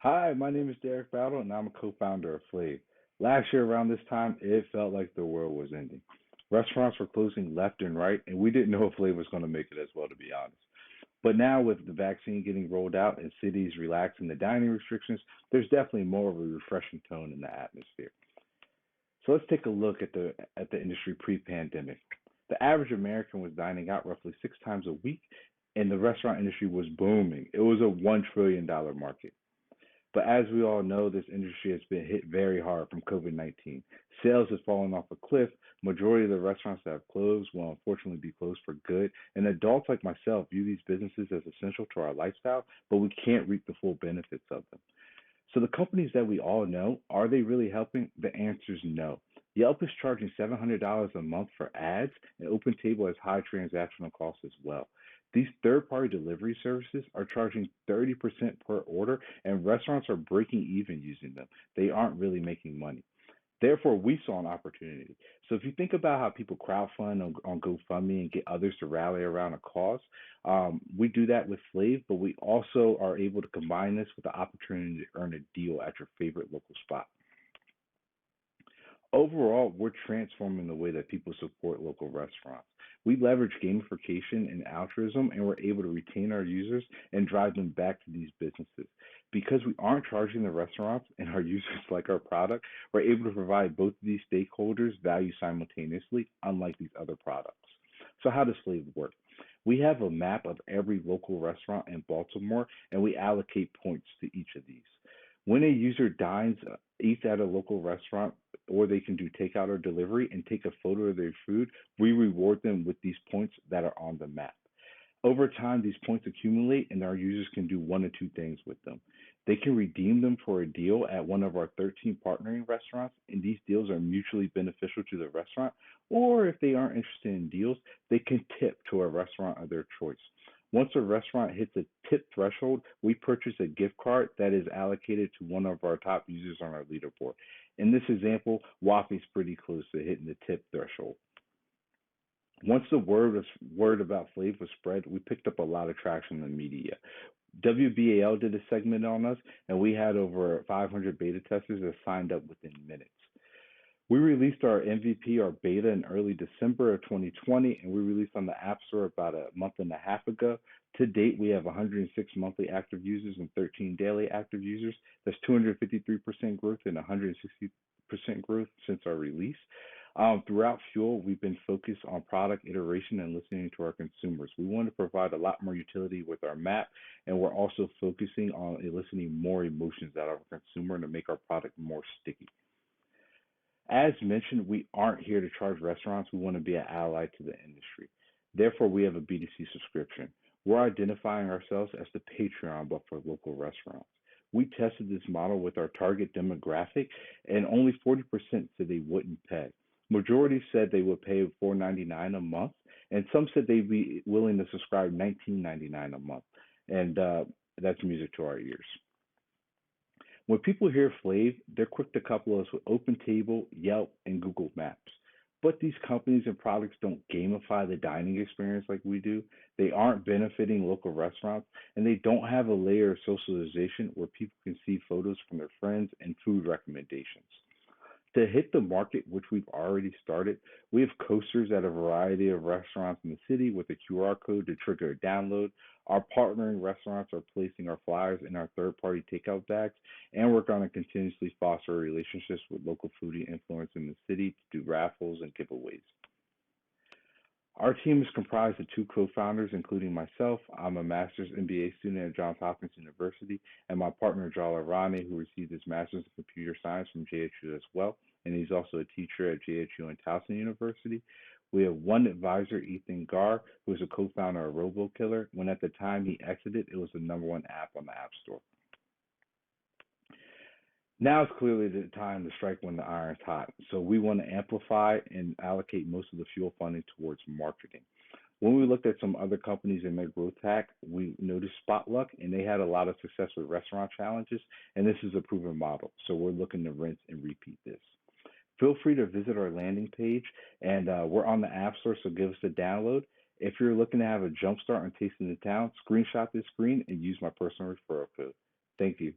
Hi, my name is Derek Battle, and I'm a co-founder of Flave. Last year around this time, it felt like the world was ending. Restaurants were closing left and right, and we didn't know if Flave was going to make it as well, to be honest. But now, with the vaccine getting rolled out and cities relaxing the dining restrictions, there's definitely more of a refreshing tone in the atmosphere. So let's take a look at the industry pre-pandemic. The average American was dining out roughly 6 times a week, and the restaurant industry was booming. It was a $1 trillion market. But as we all know, this industry has been hit very hard from COVID-19. Sales have fallen off a cliff. Majority of the restaurants that have closed will unfortunately be closed for good. And adults like myself view these businesses as essential to our lifestyle, but we can't reap the full benefits of them. So the companies that we all know, are they really helping? The answer is no. Yelp is charging $700 a month for ads, and OpenTable has high transactional costs as well. These third-party delivery services are charging 30% per order, and restaurants are breaking even using them. They aren't really making money. Therefore, we saw an opportunity. So if you think about how people crowdfund on GoFundMe and get others to rally around a cause, we do that with Flave, but we also are able to combine this with the opportunity to earn a deal at your favorite local spot. Overall, we're transforming the way that people support local restaurants. We leverage gamification and altruism, and we're able to retain our users and drive them back to these businesses. Because we aren't charging the restaurants and our users like our product, we're able to provide both of these stakeholders value simultaneously, unlike these other products. So, how does Slave work? We have a map of every local restaurant in Baltimore, and we allocate points to each of these. When a user eats at a local restaurant, or they can do takeout or delivery and take a photo of their food, we reward them with these points that are on the map. Over time, these points accumulate, and our users can do one of two things with them. They can redeem them for a deal at one of our 13 partnering restaurants, and these deals are mutually beneficial to the restaurant. Or if they aren't interested in deals, they can tip to a restaurant of their choice. Once a restaurant hits a tip threshold, we purchase a gift card that is allocated to one of our top users on our leaderboard. In this example, Waffy's pretty close to hitting the tip threshold. Once the word about Flave was spread, we picked up a lot of traction in the media. WBAL did a segment on us, and we had over 500 beta testers that signed up within minutes. We released our MVP, our beta, in early December of 2020, and we released on the App Store about a month and a half ago. To date, we have 106 monthly active users and 13 daily active users. That's 253% growth and 160% growth since our release. Throughout Fuel, we've been focused on product iteration and listening to our consumers. We want to provide a lot more utility with our map, and we're also focusing on eliciting more emotions out of our consumer to make our product more sticky. As mentioned, we aren't here to charge restaurants. We want to be an ally to the industry. Therefore, we have a B2C subscription. We're identifying ourselves as the Patreon, but for local restaurants. We tested this model with our target demographic, and only 40% said they wouldn't pay. Majority said they would pay $4.99 a month, and some said they'd be willing to subscribe $19.99 a month. And that's music to our ears. When people hear Flave, they're quick to couple us with OpenTable, Yelp, and Google Maps. But these companies and products don't gamify the dining experience like we do. They aren't benefiting local restaurants, and they don't have a layer of socialization where people can see photos from their friends and food recommendations. To hit the market, which we've already started, we have coasters at a variety of restaurants in the city with a QR code to trigger a download. Our partnering restaurants are placing our flyers in our third-party takeout bags, and we're going to continuously foster relationships with local foodie influencers in the city to do raffles and giveaways. Our team is comprised of two co-founders, including myself. I'm a master's MBA student at Johns Hopkins University, and my partner, Jala Rani, who received his master's in computer science from JHU as well, and he's also a teacher at JHU and Towson University. We have one advisor, Ethan Garr, who is a co-founder of RoboKiller. When at the time he exited, it was the #1 app on the App Store. Now is clearly the time to strike when the iron's hot. So we want to amplify and allocate most of the fuel funding towards marketing. When we looked at some other companies in their growth hack, we noticed Spotluck, and they had a lot of success with restaurant challenges, and this is a proven model. So we're looking to rinse and repeat this. Feel free to visit our landing page, and we're on the App Store, so give us a download. If you're looking to have a jump start on tasting the town, screenshot this screen and use my personal referral code. Thank you.